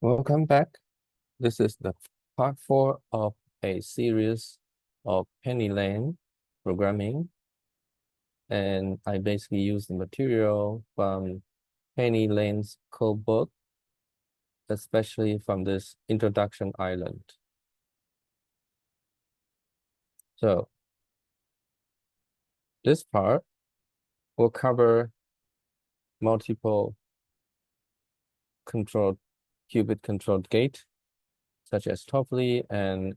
Welcome back. This is the part 4 of a series of PennyLane programming. And I basically use the material from PennyLane's Codebook, especially from this introduction island. So this part will cover multiple qubit controlled gate, such as Toffoli and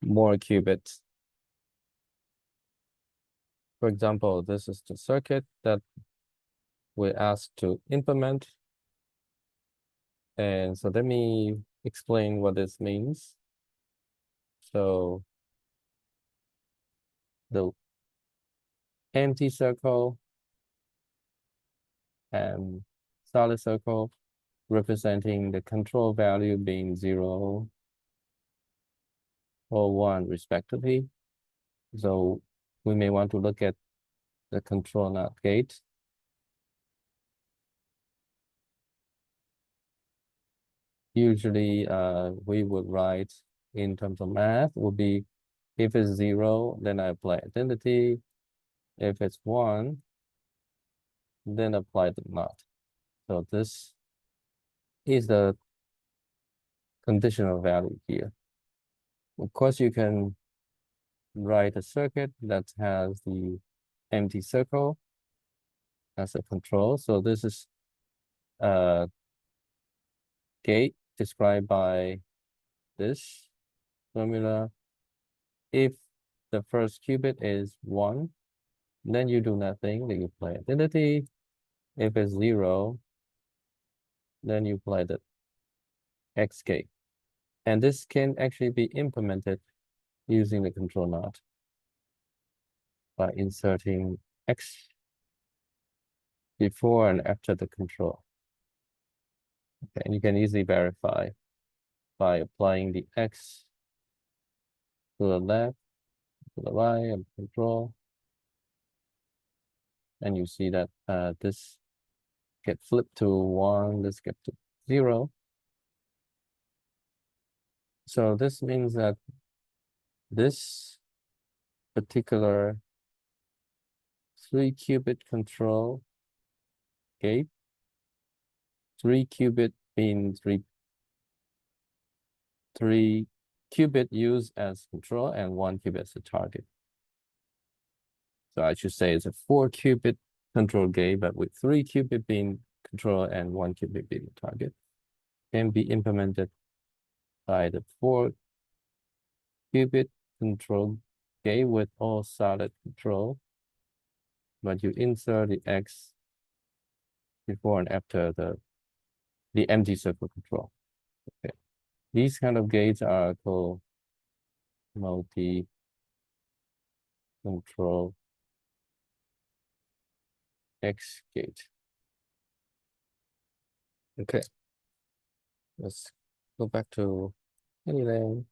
more qubits. For example, this is the circuit that we're asked to implement. And so let me explain what this means. So the empty circle and solid circle representing the control value being 0 or 1 respectively. So we may want to look at the control NOT gate. Usually we would write in terms of math would be if it's 0, then I apply identity. If it's 1, then apply the NOT. So this is the conditional value here. Of course, you can write a circuit that has the empty circle as a control. So this is a gate described by this formula. If the first qubit is 1, then you do nothing, then you apply identity. If it's 0, then you apply the X gate. And this can actually be implemented using the control NOT by inserting X before and after the control. Okay, and you can easily verify by applying the X to the left, to the right, and control. And you see that this get flipped to 1, this get to 0. So this means that this particular 3-qubit control gate, 3-qubit means 3 qubit used as control and 1 qubit as a target. So I should say it's a 4-qubit control gate, but with 3 qubit being control and 1 qubit being the target, can be implemented by the 4-qubit control gate with all solid control, but you insert the X before and after the empty circle control. Okay. These kind of gates are called multi-control X gate. Okay, let's go back to PennyLane.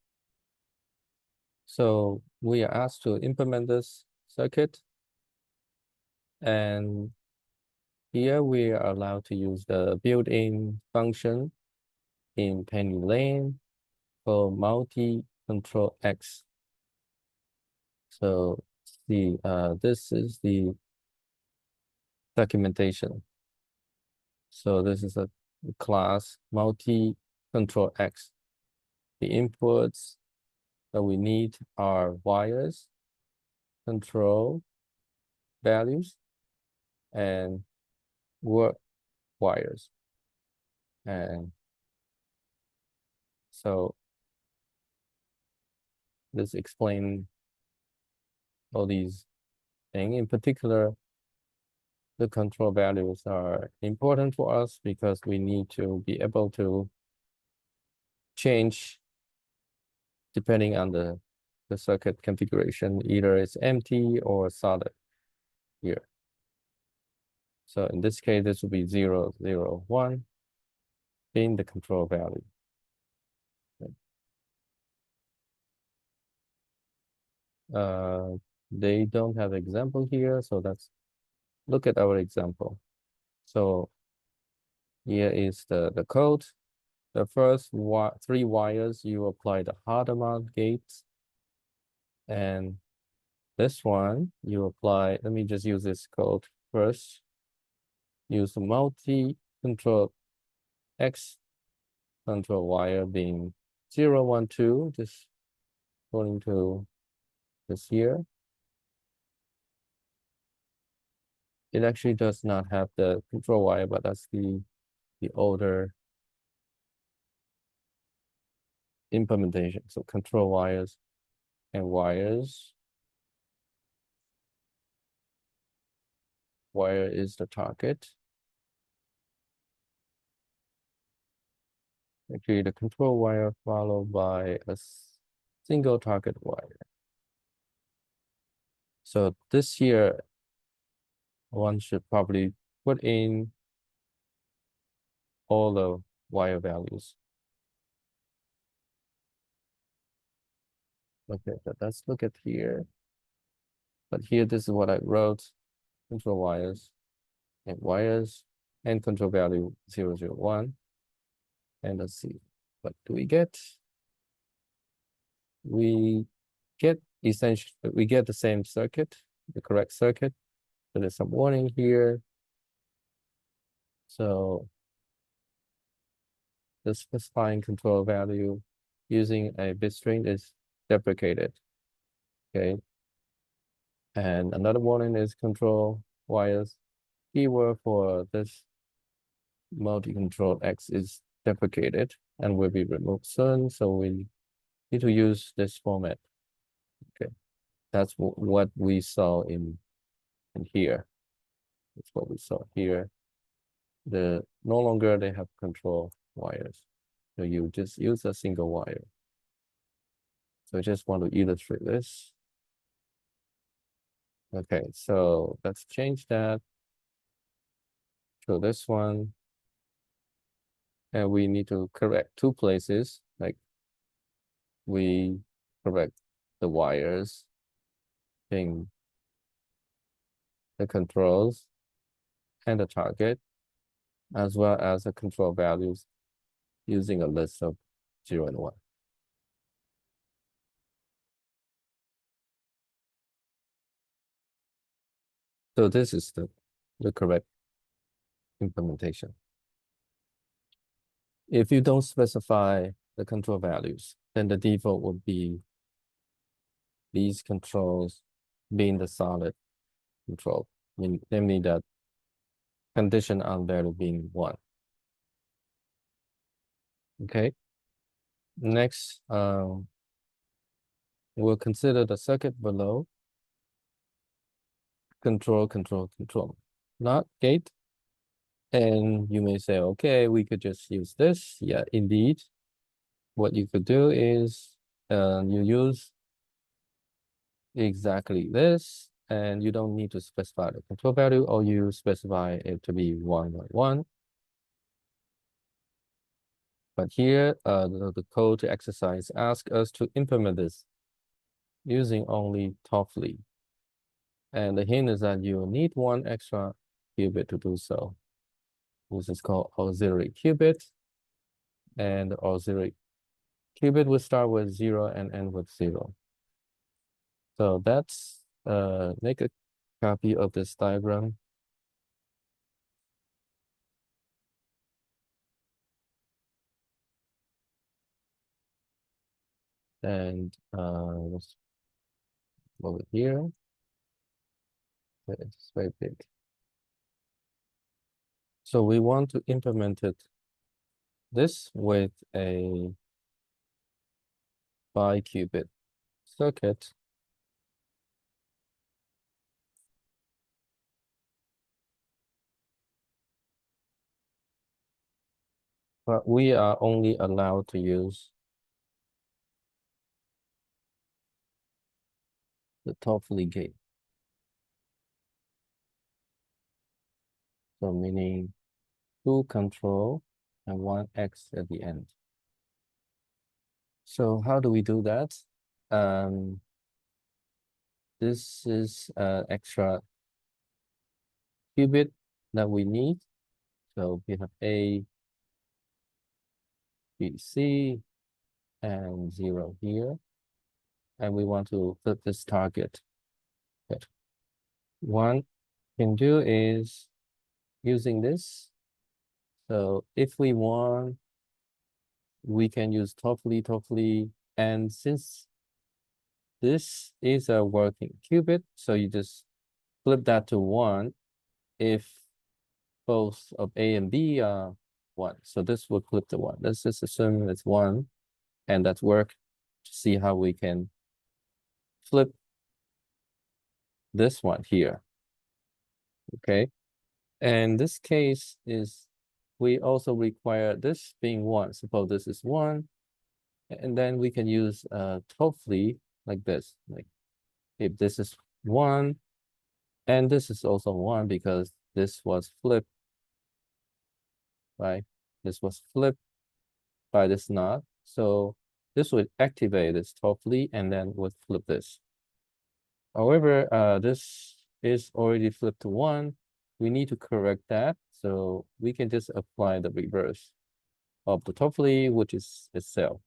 So we are asked to implement this circuit, and here we are allowed to use the built-in function in PennyLane called multi-control X. So this is the documentation. So this is a class multi-control X. The inputs that we need are wires, control values, and work wires. And so this explains all these things. In particular, the control values are important for us because we need to be able to change depending on the circuit configuration. Either it's empty or solid here. So in this case, this will be 0, 0, 1 being the control value. They don't have example here, so let's look at our example. So Here is the code. The first 3 wires, you apply the Hadamard gates. And this one, you apply, let me just use this code first. Use the multi-control X control wire being 0, 1, 2, just going to this here. It actually does not have the control wire, but that's the older implementation. So control wires and wires. Wire is the target. Actually, the control wire followed by a single target wire. So this here, one should probably put in all the wire values. Okay, but let's look at here. But here, this is what I wrote. Control wires and control value 0, 0, 1. And let's see, what do we get? We get essentially, we get the same circuit, the correct circuit. So there's some warning here. So the specifying control value using a bit string is deprecated. Okay. And another warning is control wires. Keyword for this multi-control X is deprecated and will be removed soon. So we need to use this format. Okay. That's what we saw in here. That's what we saw here. No longer they have control wires. So you just use a single wire. So I just want to illustrate this. Okay, so let's change that to this one. And we need to correct 2 places, like we correct the wires in the controls and the target, as well as the control values using a list of 0 and 1. So this is the correct implementation. If you don't specify the control values, then the default would be these controls being the solid control, namely that condition on value being 1. Okay. Next, we'll consider the circuit below. Control, not gate. And you may say, okay, we could just use this. Yeah, indeed. What you could do is you use exactly this, and you don't need to specify the control value, or you specify it to be 1, 1, 1. But here, the code to exercise asks us to implement this using only Toffoli. And the hint is that you need 1 extra qubit to do so. This is called auxiliary qubit. And the auxiliary qubit will start with 0 and end with 0. So that's make a copy of this diagram. And let's move it here. It's very big. So we want to implement this with a bi-qubit circuit. But we are only allowed to use the Toffoli gate. So meaning 2 control and 1 X at the end. So how do we do that? This is extra qubit that we need So we have A, B, C, and 0 here. And we want to flip this target. Okay. One can do is using this. So if we want, we can use Toffoli, and since this is a working qubit, so you just flip that to 1 if both of A and B are 1. So this will flip to 1. Let's just assume it's 1, and that's work to see how we can flip this one here. Okay. And this case is we also require this being 1. Suppose this is 1, and then we can use Toffoli like this. Like if this is 1, and this is also 1 because this was flipped, right? This was flipped by this knot. So this would activate this Toffoli and then would flip this. However, this is already flipped to 1. We need to correct that. So we can just apply the reverse of the Toffoli, which is itself.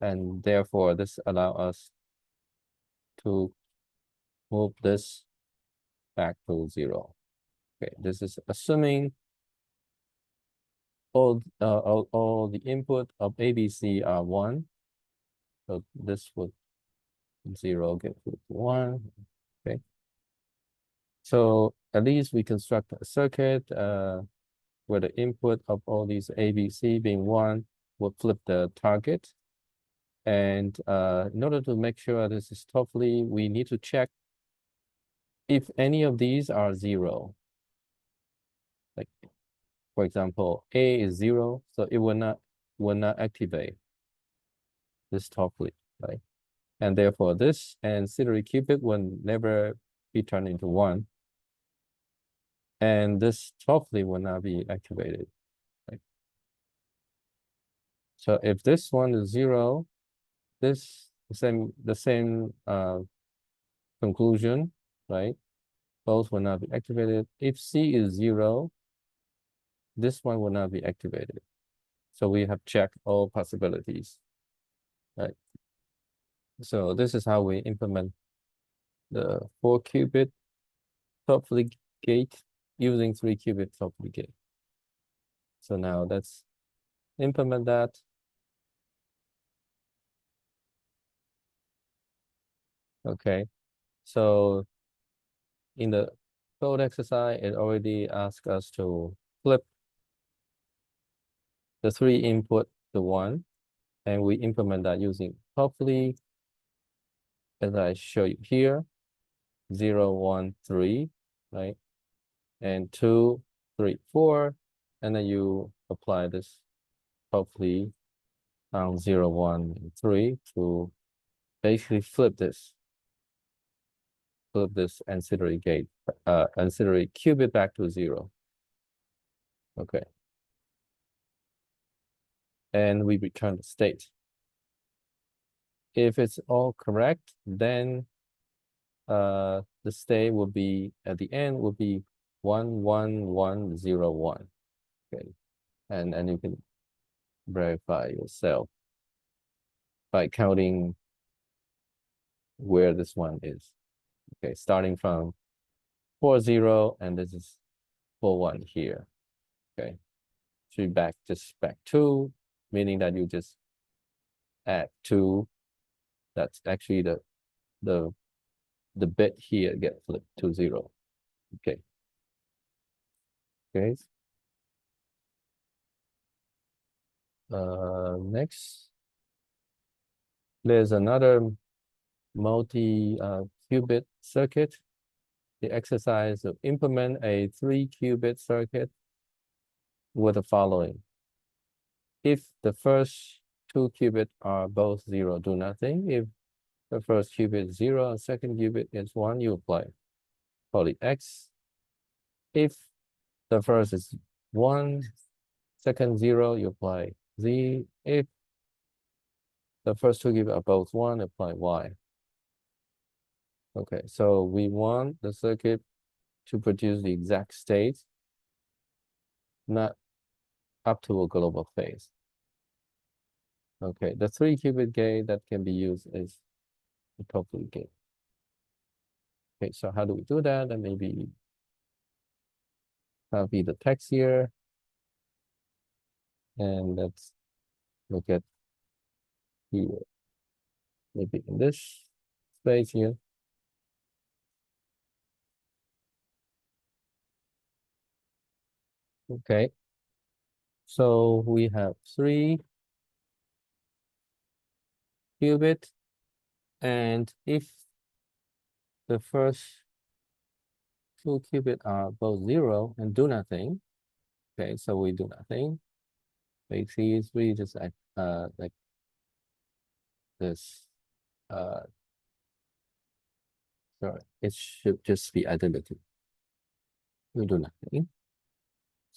And therefore, this allows us to move this back to 0. Okay, this is assuming all the input of ABC are 1. So this would 0 get flipped to 1. Okay. So at least we construct a circuit where the input of all these ABC being 1 will flip the target. And in order to make sure this is Toffoli, we need to check if any of these are 0. Like, for example, A is 0, so it will not activate this Toffoli, right? And therefore, this ancillary qubit will never be turned into 1. And this Toffoli will not be activated. Right? So if this one is 0, this the same conclusion, right? Both will not be activated. If C is 0, this one will not be activated. So we have checked all possibilities, right? So this is how we implement the 4-qubit Toffoli gate using 3-qubit Toffoli gate. So now let's implement that. Okay, so in the code exercise, it already asked us to flip the 3 input to 1, and we implement that using Toffoli, as I show you here, 0, 1, 3, right? And 2, 3, 4, and then you apply this Toffoli on 0, 1, and 3 to basically flip this ancillary gate, ancillary qubit back to 0. Okay. And we return the state. If it's all correct, then the state will be at the end will be 1, 1, 1, 0, 1. Okay. And you can verify yourself by counting where this one is. Okay, starting from 4, 0, and this is 4, 1 here. Okay. So you just back 2, meaning that you just add 2. That's actually the bit here get flipped to 0. Okay. Okay. Next, there's another multi-qubit circuit. The exercise to implement a 3-qubit circuit with the following. If the first 2 qubits are both 0, do nothing. If the first qubit is 0 and second qubit is 1, you apply poly X. If the first is 1, second 0, you apply Z. If the first 2 qubits are both 1, apply Y. Okay, so we want the circuit to produce the exact state not up to a global phase. Okay, the 3-qubit gate that can be used is the Toffoli gate. Okay, so how do we do that? And maybe copy the text here. And let's look at here, maybe in this space here. Okay, so we have 3-qubit, and if the first 2-qubit are both 0 and do nothing, okay, so we do nothing. Basically, it's really just like this. Sorry, it should just be identity. We do nothing.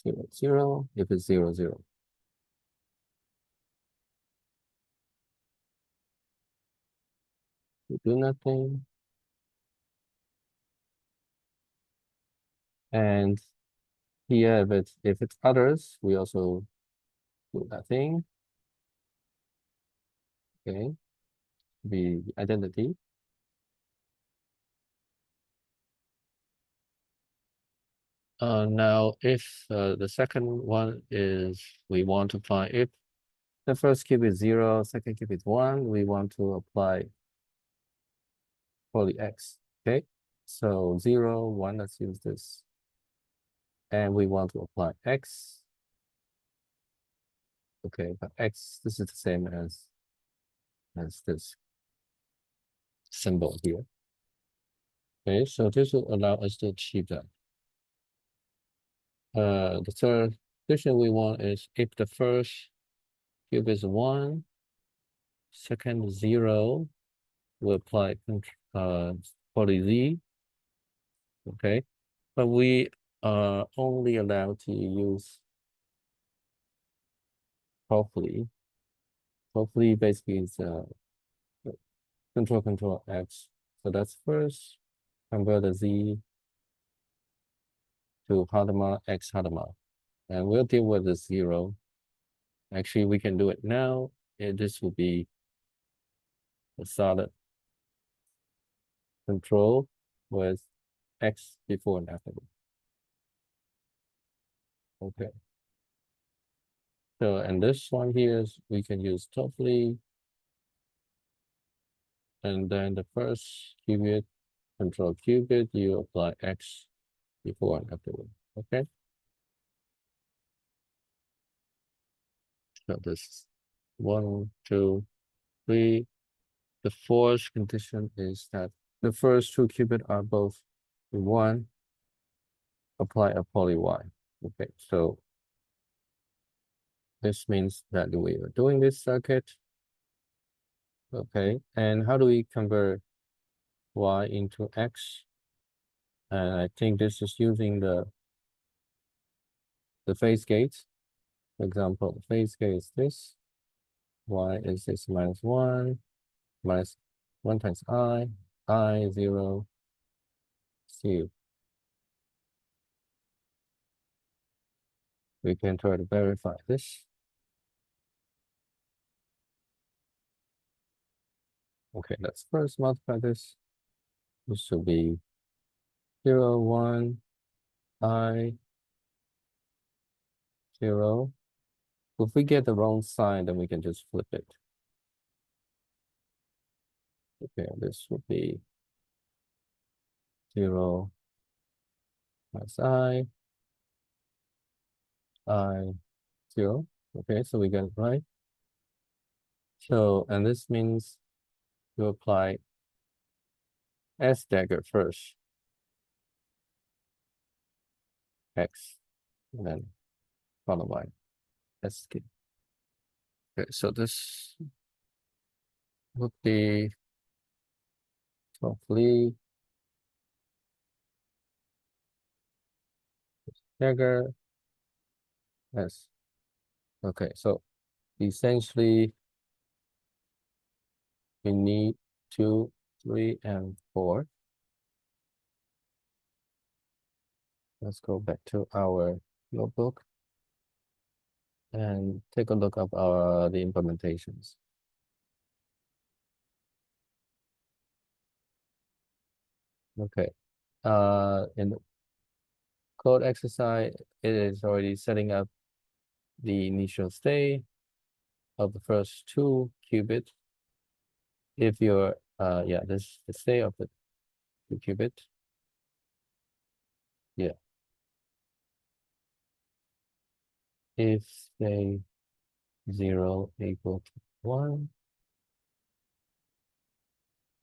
0, 0. If it's 0, 0. We do nothing. And here, if it's others, we also do nothing. Okay, be identity. Now, if the second one is we want to find if the first qubit is 0, second qubit is 1, we want to apply poly X. Okay, so 0, 1, let's use this. And we want to apply X. Okay, but X, this is the same as this symbol here. Okay, so this will allow us to achieve that. The third condition we want is if the first qubit is 1, second 0, we apply poly Z. Okay, but we are only allowed to use Toffoli. Toffoli basically is control X. So that's first convert the Z to Hadamard X Hadamard. And we'll deal with the 0. Actually, we can do it now. And this will be a solid control with X before and after. Okay. So, and this one here is we can use Toffoli. And then the first qubit, control qubit, you apply X before and afterward. Okay. So this 1, 2, 3. The fourth condition is that the first 2 qubits are both 1. Apply a poly Y. Okay, so this means that we are doing this circuit. Okay, and how do we convert Y into X? And I think this is using the phase gates. For example, the phase gate is this. Y is this minus 1, minus 1 times I 0, C. We can try to verify this. Okay, let's first multiply this. This should be 0, 1, I 0. If we get the wrong sign, then we can just flip it. Okay, this would be 0 minus I 0. Okay, so we get it right. So, and this means you apply S dagger first, X, and then follow by S key. Okay, so this would be roughly dagger S. Okay, so essentially we need 2, 3, and 4. Let's go back to our notebook. and take a look at the implementations. Okay. In the code exercise, it is already setting up the initial state of the first 2 qubit. If you're yeah, this is the state of the 2 qubit. Yeah. If say 0 equal to 1,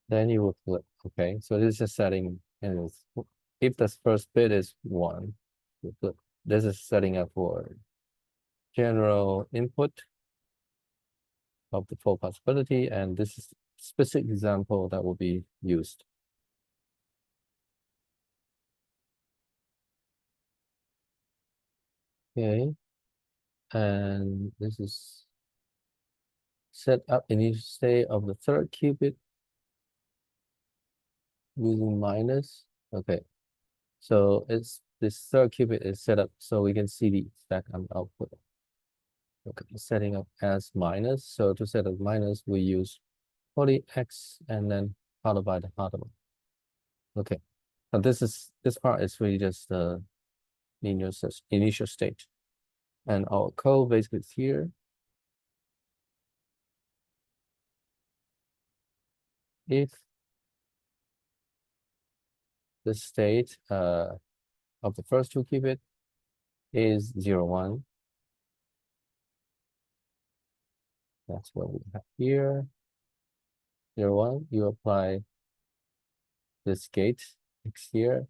then you will flip. Okay, so this is a setting, and if the first bit is 1, you flip. This is setting up for general input of the full possibility, and this is specific example that will be used. Okay, and this is set up initial state of the 3rd qubit using minus. Okay, so it's this 3rd qubit is set up so we can see the effect on output. Okay, setting up as minus. So to set up minus, we use poly X and then followed by the hardware. Okay, and this part is really just the initial state, and our code basically is here. If the state of the first 2 qubit is 0, 1, that's what we have here. 0, 1, you apply this gate X here,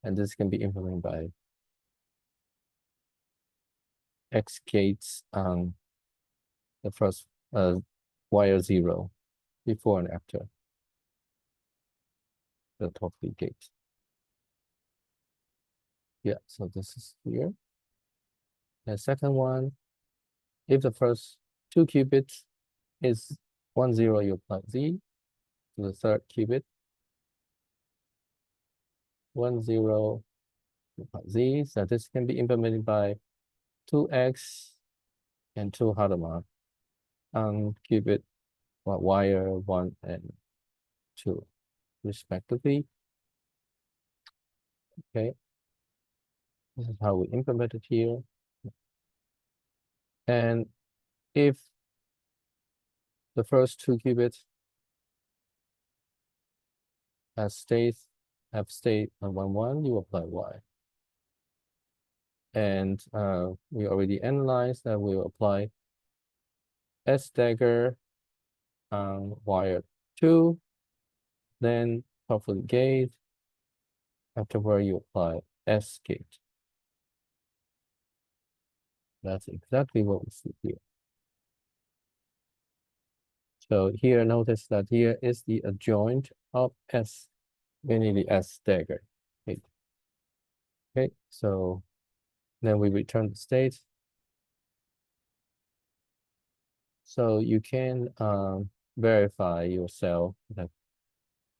and this can be implemented by X gates on the first wire 0 before and after the Toffoli gate. Yeah, so this is here. The second one, if the first 2 qubits is 1, 0, you apply Z to the 3rd qubit. 1, 0, you apply Z. So this can be implemented by 2X and 2 Hadamard on qubit wire 1 and 2, respectively. Okay, this is how we implement it here. And if the first 2 qubits have state on 1, 1, you apply Y. And we already analyzed that we will apply S dagger on wire 2, then Toffoli gate, afterward you apply S gate. That's exactly what we see here. So here, notice that here is the adjoint of S, meaning the S dagger. Okay, so then we return the state. So you can verify yourself that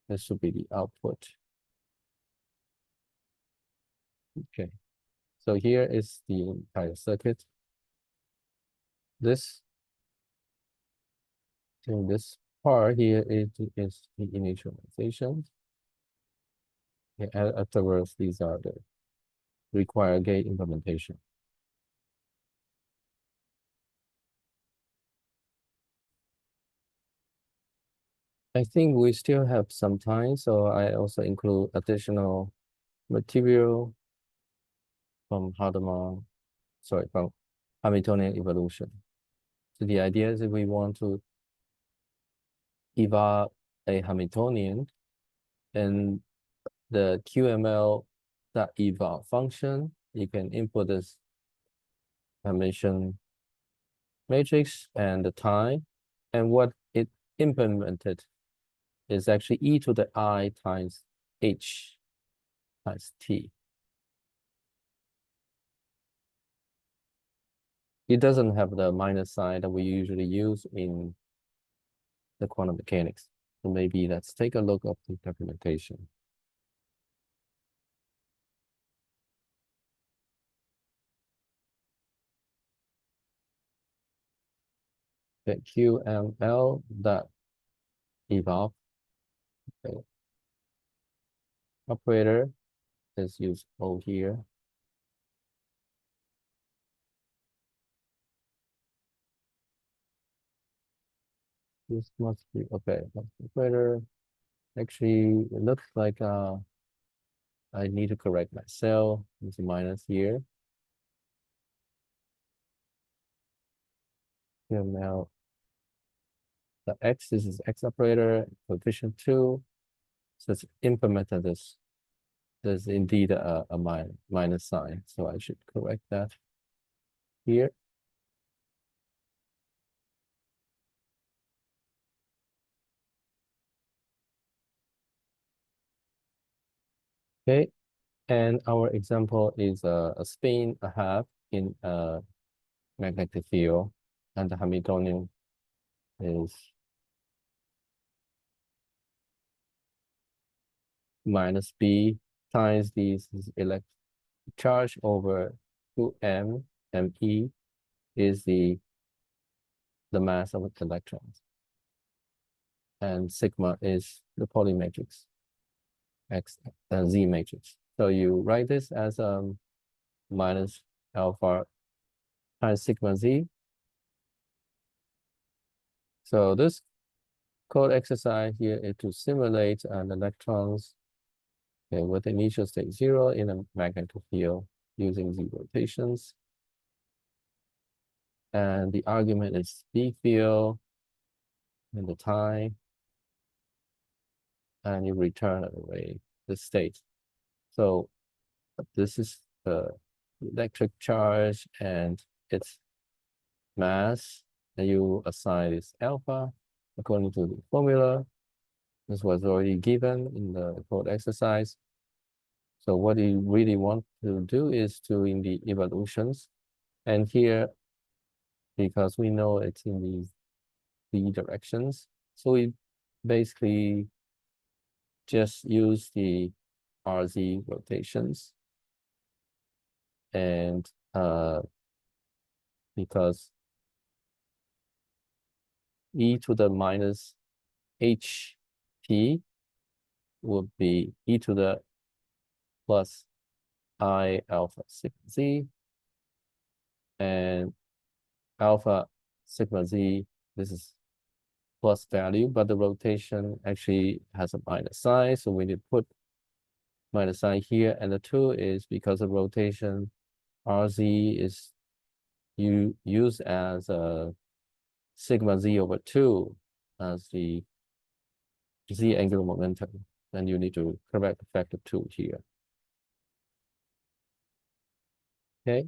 this should be the output. Okay, so here is the entire circuit. This part here is the initialization. Okay, afterwards, these are the required gate implementation. I think we still have some time, so I also include additional material from from Hamiltonian evolution. So the idea is if we want to evolve a Hamiltonian, and the QML.eval function, you can input this Hamiltonian matrix and the time, and what it implemented is actually e to the I times h times t. It doesn't have the minus sign that we usually use in the quantum mechanics. So maybe let's take a look at the documentation. Okay, QML dot evolve. Okay. Operator is useful here. This must be okay. Operator. Actually, it looks like I need to correct my cell. There's a minus here. QML. The X, this is X operator, coefficient 2. So it's implemented this. There's indeed a minus sign. So I should correct that here. Okay. And our example is a spin a half in a magnetic field. And the Hamiltonian is minus B times this electric charge over 2m, me is the mass of the electrons. And sigma is the Pauli matrix, X Z matrix. So you write this as minus alpha times sigma Z. So this code exercise here is to simulate an electrons with initial state 0 in a magnetic field using Z rotations. And the argument is B field and the time, and you return away the state. So this is the electric charge and its mass, and you assign this alpha according to the formula. This was already given in the code exercise. So what you really want to do is to in the evolutions, and here, because we know it's in these directions, so we basically just use the RZ rotations, and because e to the minus ht would be e to the plus I alpha sigma z, and alpha sigma z, this is plus value, but the rotation actually has a minus sign, so we need to put minus sign here, and the 2 is because of rotation, RZ is you use as a sigma z over 2 as the z angular momentum. Then you need to correct the factor 2 here. Okay.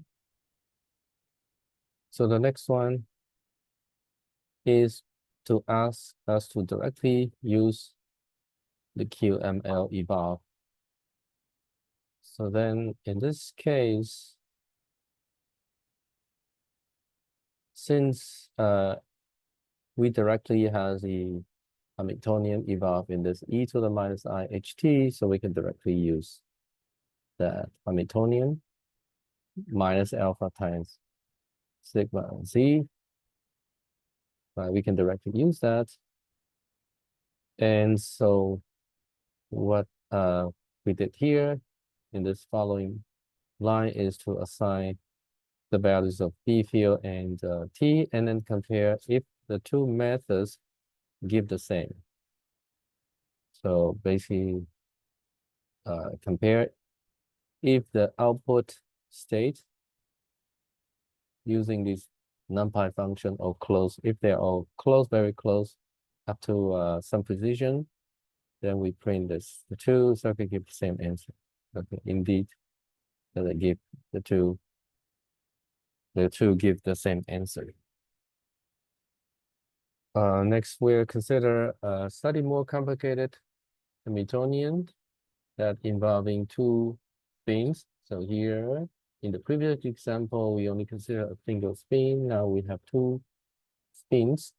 So the next one is to ask us to directly use the QML evolve. So then in this case, since we directly has the Hamiltonian evolve in this e to the minus I ht, so we can directly use that Hamiltonian minus alpha times sigma z. We can directly use that. And so what we did here in this following line is to assign the values of B field and T, and then compare if the two methods give the same. So basically compare if the output state using this numpy function or close, if they're all close, very close up to some precision, then we print this. The two circuits give the same answer. Okay, indeed, they give the two give the same answer. Next, we'll consider slightly more complicated Hamiltonian that involving two spins. So here, in the previous example, we only consider a single spin. Now we have two spins.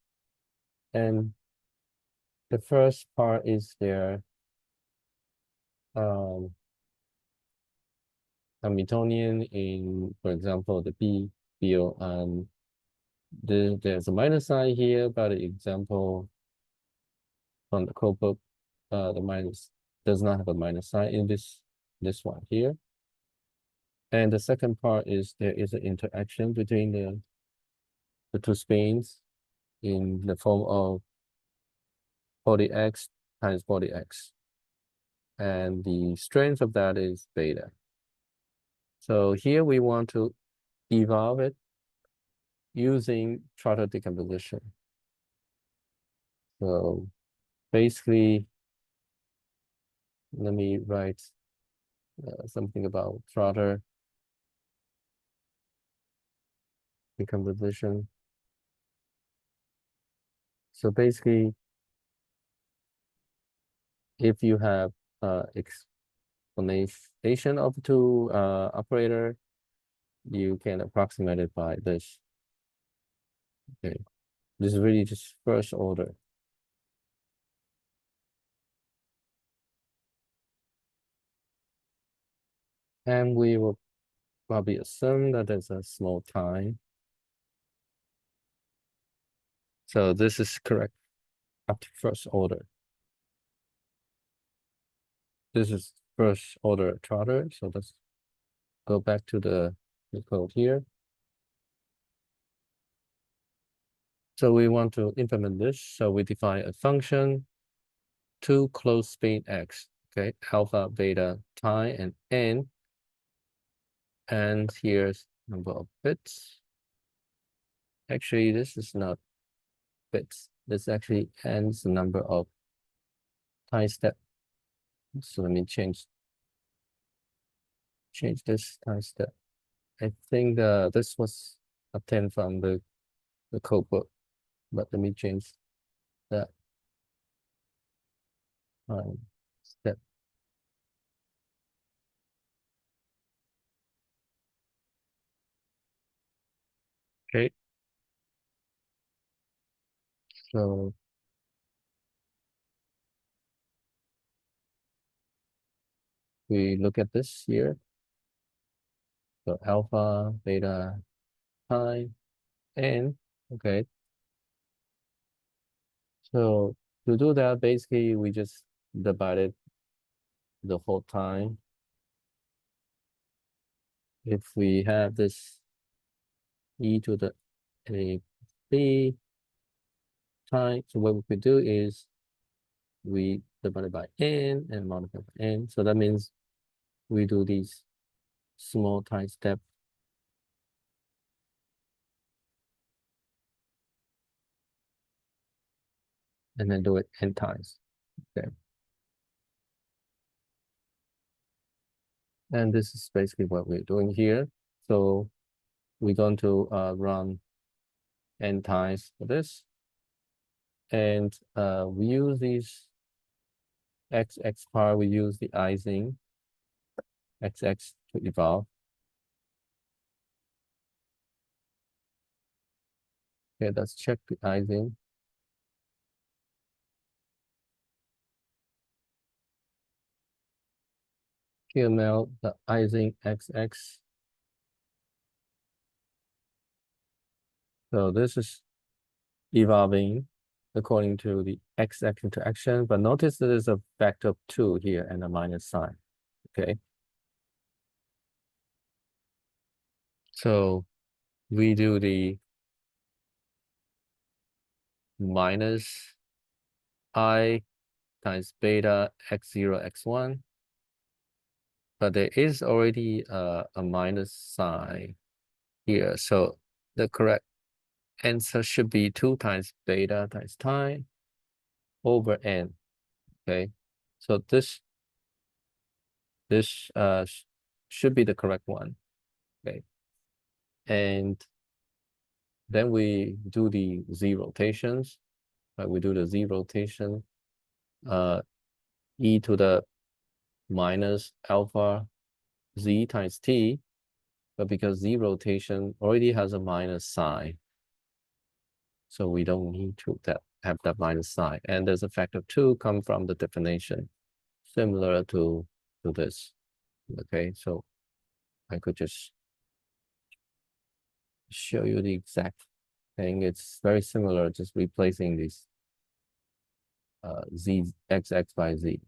And the first part is their Hamiltonian in, for example, the B field and there's a minus sign here, but the example from the codebook, the minus does not have a minus sign in this one here. And the second part is there is an interaction between the two spins in the form of 40x times 40x. And the strength of that is beta. So here we want to evolve it using Trotter decomposition. So basically, let me write something about Trotter decomposition. So basically, if you have explanation of two operator, you can approximate it by this. Okay, this is really just first order. And we will probably assume that there's a small time. So this is correct up to first order. This is first order Trotter. So let's go back to the code here. So we want to implement this. So we define a function to close spin x, okay, alpha, beta, time, and n. And here's number of bits. Actually, this is not bits. This actually ends the number of time step. So let me change this time step. I think this was obtained from the codebook, but let me change that time step. Okay. So we look at this here. So alpha, beta, time, n. Okay. So to do that, basically we just divided the whole time. If we have this e to the a b time, so what we could do is we divide it by n and multiply by n. So that means we do these small time step. And then do it n times. Okay. And this is basically what we're doing here. So we're going to run n times for this. And we use these x part, we use the Ising xx to evolve. Okay, let's check the Ising. QML, the Ising xx. So this is evolving according to the xx interaction, but notice that there's a factor of 2 here and a minus sign. Okay. So we do the minus I times beta x0, x1. But there is already a minus sign here. So the correct answer should be 2 times beta times time over n. Okay. So this should be the correct one. Okay. And then we do the z rotations. We do the z rotation, e to the minus alpha z times t, but because z rotation already has a minus sign, so we don't need to have that minus sign. And there's a factor of 2 come from the definition, similar to this. Okay, so I could just show you the exact thing. It's very similar, just replacing these z x by z.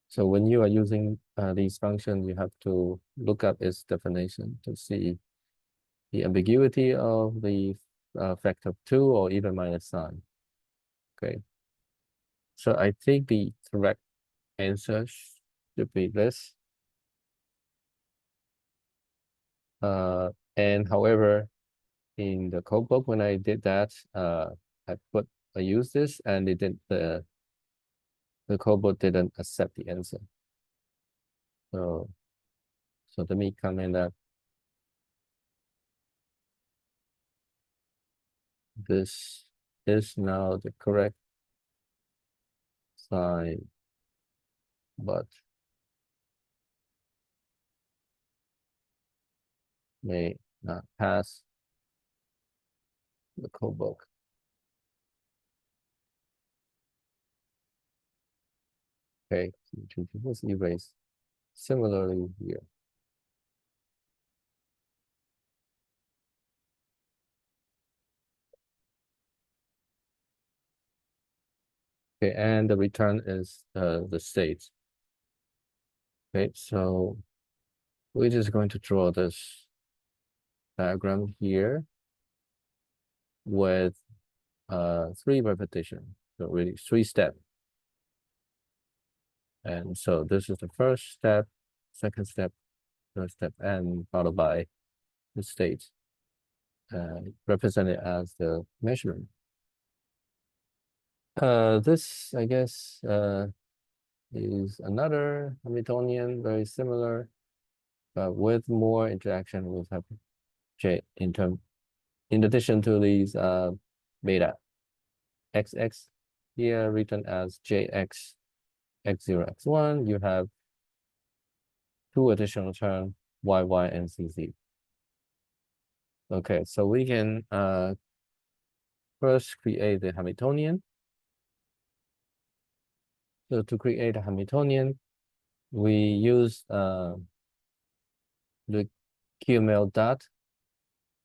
So when you are using these functions, you have to look up its definition to see the ambiguity of the factor of 2 or even minus sign. Okay. So I think the correct answer should be this. And however, in the codebook, when I did that, I used this and it didn't, the codebook didn't accept the answer. So let me comment that this is now the correct sign, but may not pass the codebook. Okay, let's erase. Similarly here. Okay, and the return is the state. Okay, so we're just going to draw this diagram here with 3 repetition, so really 3 steps. And so this is the first step, second step, third step, and followed by the state, represented as the measurement. This, I guess, is another Hamiltonian, very similar, but with more interaction with J in addition to these beta XX here written as JX X0 X1, you have 2 additional terms YY and CZ. Okay, so we can first create the Hamiltonian. So to create a Hamiltonian, we use the QML dot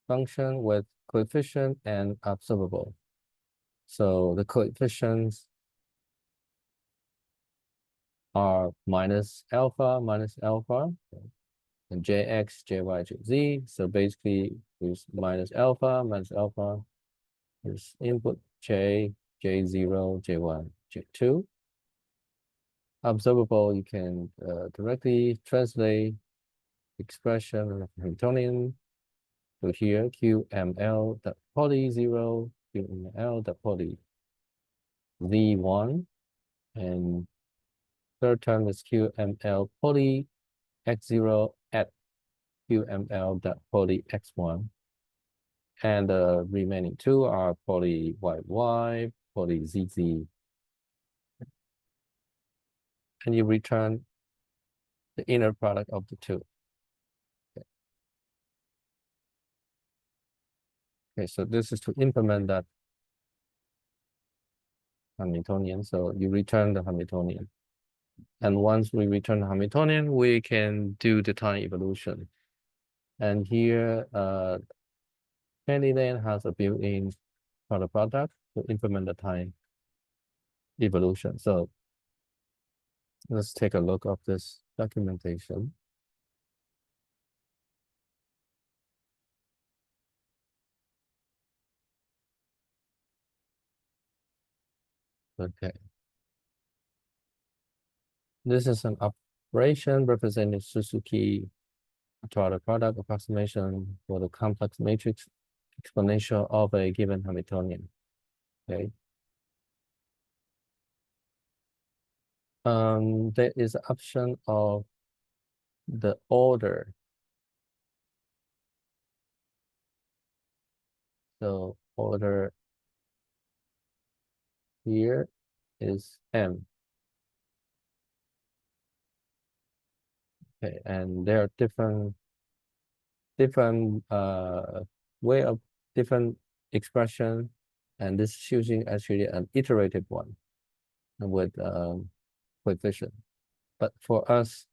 function with coefficient and observable. So the coefficients are minus alpha, and JX, JY, JZ. So basically, is minus alpha, is input J, J0, J1, J2. Observable, you can directly translate expression of Hamiltonian to here, QML dot poly 0, QML dot poly Z1, and third term is QML poly X0 at QML dot poly X1. And the remaining 2 are poly YY, poly ZZ. And you return the inner product of the 2. Okay, so this is to implement that Hamiltonian. So you return the Hamiltonian. And once we return the Hamiltonian, we can do the time evolution. And here, PennyLane has a built-in product to implement the time evolution. So let's take a look at this documentation. Okay. This is an operation representing Suzuki Trotter product approximation for the complex matrix exponential of a given Hamiltonian. Okay. There is an option of the order. So order here is M. Okay, and there are different way of different expression, and this is using actually an iterative one with coefficient. But for us,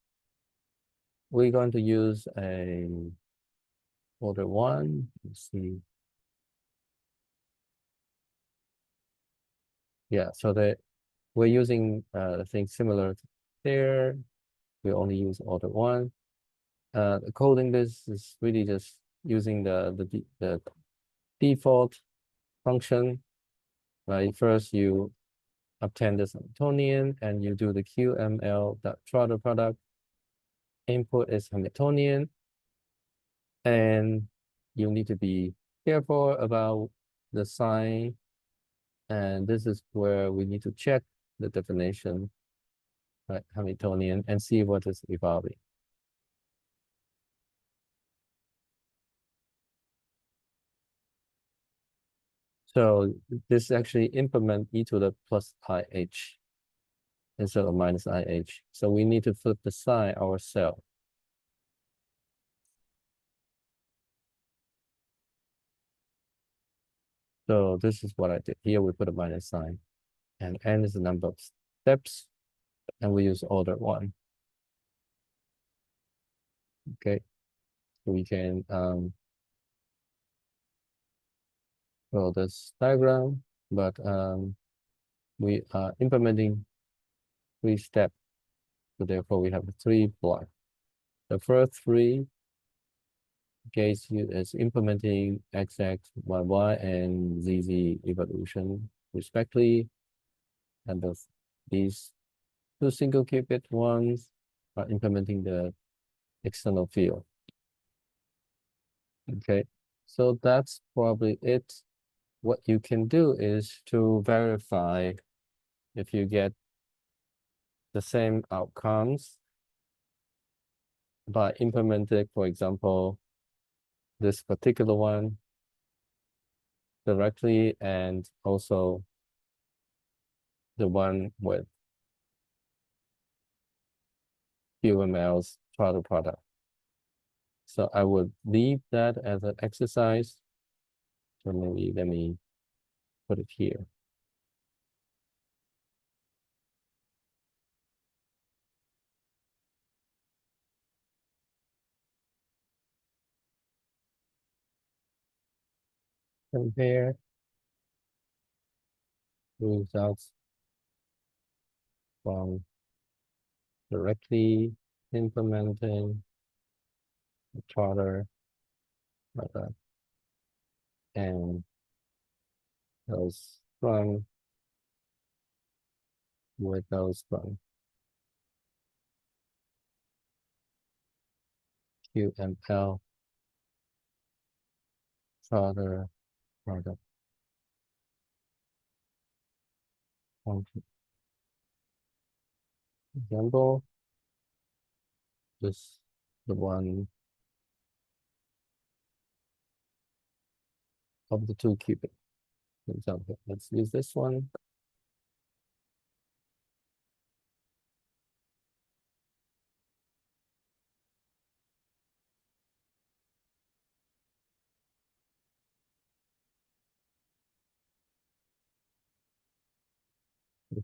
we're going to use a order 1. Let's see. Yeah, so that we're using things similar to there. We only use order one. Coding this is really just using the default function. Right? First, you obtain this Hamiltonian and you do the QML.Trotter product. Input is Hamiltonian, and you need to be careful about the sign. And this is where we need to check the definition, right, Hamiltonian, and see what is evolving. So this actually implement e to the plus IH instead of minus IH. So we need to flip the sign ourselves. So this is what I did. Here we put a minus sign, and n is the number of steps, and we use order one. Okay, so we can draw this diagram, but we are implementing 3 steps. So therefore we have 3 blocks. The first 3 case is implementing XX, YY, and ZZ evolution respectively. And these 2 single qubit ones are implementing the external field. Okay, so that's probably it. What you can do is to verify if you get the same outcomes by implementing, for example, this particular one directly, and also the one with QML's Trotter product. So I would leave that as an exercise. So maybe let me put it here. Compare results from directly implementing the Trotter product and those from with those from QML Trotter product function. Example, this the one of the 2 qubit. For example, let's use this one.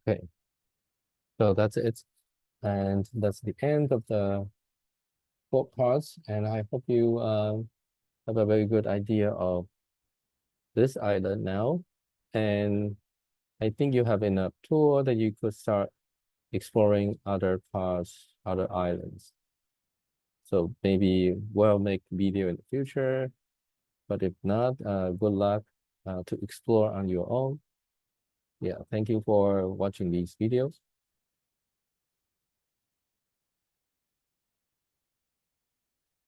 Okay, so that's it. And that's the end of the 4 parts. And I hope you have a very good idea of this island now. And I think you have enough tool that you could start exploring other parts, other islands. So maybe we'll make video in the future, but if not, good luck to explore on your own. Yeah, thank you for watching these videos.